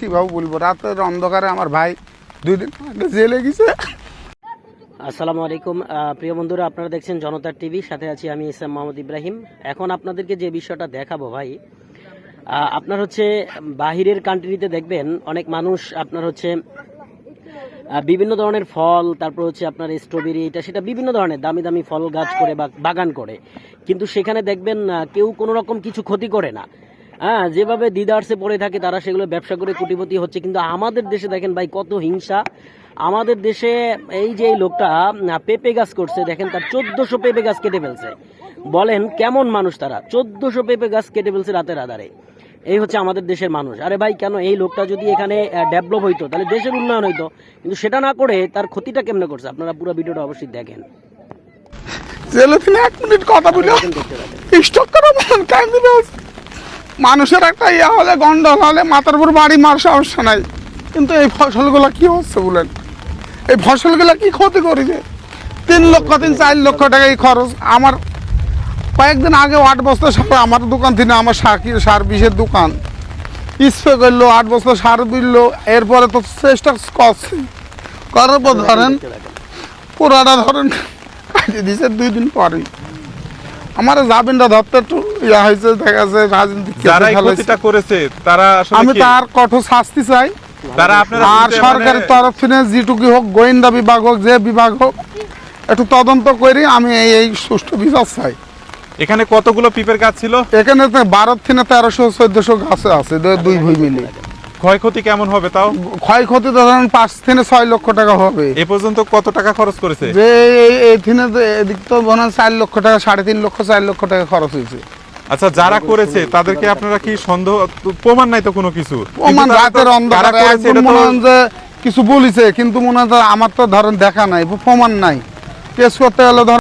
কীভাবে বলবো, রাতের অন্ধকারে আমার ভাই 2 দিন আগে জেলে গেছে। আসসালামু আলাইকুম প্রিয় বন্ধুরা, আপনারা দেখছেন জনতা টিভি, সাথে আছি আমি ইসলাম মোহাম্মদ ইব্রাহিম। এখন আপনাদেরকে যে বিষয়টা দেখাবো ভাই, আপনার হচ্ছে বাহিরের কান্ট্রিতে দেখবেন অনেক মানুষ আপনার হচ্ছে বিভিন্ন ধরনের ফল, তারপর হচ্ছে আপনার স্ট্রবেরি, এটা সেটা বিভিন্ন ধরনের দামি দামি ফল গাছ করে বা বাগান করে, কিন্তু সেখানে দেখবেন কেউ কোনো রকম কিছু ক্ষতি করে না। হ্যাঁ, যেভাবে দিদার্সে পড়ে থাকে তারা সেগুলো ব্যবসা করে কোটিপতি হচ্ছে। কিন্তু আমাদের দেশে দেখেন ভাই কত হিংসা। আমাদের দেশে এই যে এই লোকটা পেঁপে গাছ করছে, দেখেন তার 1400 পেঁপে গাছ কেটে ফেলছে। বলেন কেমন মানুষ তারা, 1400 পেঁপে গাছ কেটে ফেলছে রাতের আধারে। এই হচ্ছে আমাদের দেশের মানুষ। আরে ভাই, কেন এই লোকটা যদি এখানে ডেভেলপ হইতো তাহলে দেশের উন্নয়ন হইতো, কিন্তু সেটা না করে তার ক্ষতিটা কেমনে করছে আপনারা পুরো ভিডিওটা অবশ্যই দেখেন। জেলে তিনি 1 মিনিট কথা বলে স্টক করা মানুষের একটা ইয়া হলে, গন্ডল হলে মাথার উপর বাড়ি মার সমস্যা নাই, কিন্তু এই ফসলগুলো কি হচ্ছে বলেন? এই ফসলগুলো কি ক্ষতি করেছে? 3 লক্ষ 4 লক্ষ টাকা এই খরচ। আমার কয়েকদিন আগে 8 বস্তা সার আমার দোকান থেকে, আমার সার বিষের দোকান স্প্রে করলো, 8 বস্তা সার বিললো। এরপরে তো চেষ্টা করছে, করার পর ধরেন পুরাটা ধরেন কাটিয়ে দিয়েছে 2 দিন পরে। আমার জামিনটা ধরতে একটু ইয়া হয়েছে, দেখা যাচ্ছে রাজনীতি করেছে তারা, আমি তার কঠোর শাস্তি চাই। আর সরকারের তরফ থেকে যেটুকু হোক, গোয়েন্দা বিভাগ হোক, যে বিভাগ হোক, একটু তদন্ত করি। আমি এই সুষ্ঠু বিচার চাই। এখানে কতগুলো পিপের গাছ ছিল? এখানে 12 থেকে 1300-1400 গাছ আছে, 2 ভুঁই মিলে। ক্ষয়ক্ষতি কেমন হবে তাও? ক্ষয়ক্ষতি ধরেন 5 থেকে 6 লক্ষ টাকা হবে। এ পর্যন্ত কত টাকা খরচ করেছে? যে এদিক তো মনে হয় 4 লক্ষ টাকা, 3.5 লক্ষ 4 লক্ষ টাকা খরচ হয়েছে। আচ্ছা, যারা করেছে তাদেরকে আপনারা কি সন্দেহ, প্রমাণ নাই তো কোনো কিছু? প্রমাণ রাতের অন্ধকারে একদম মনে হয় যে কিছু বলিছে, কিন্তু মনে হয় আমার তো ধরেন দেখা নাই, প্রমাণ নাই। কেস করতে গেলে ধরেন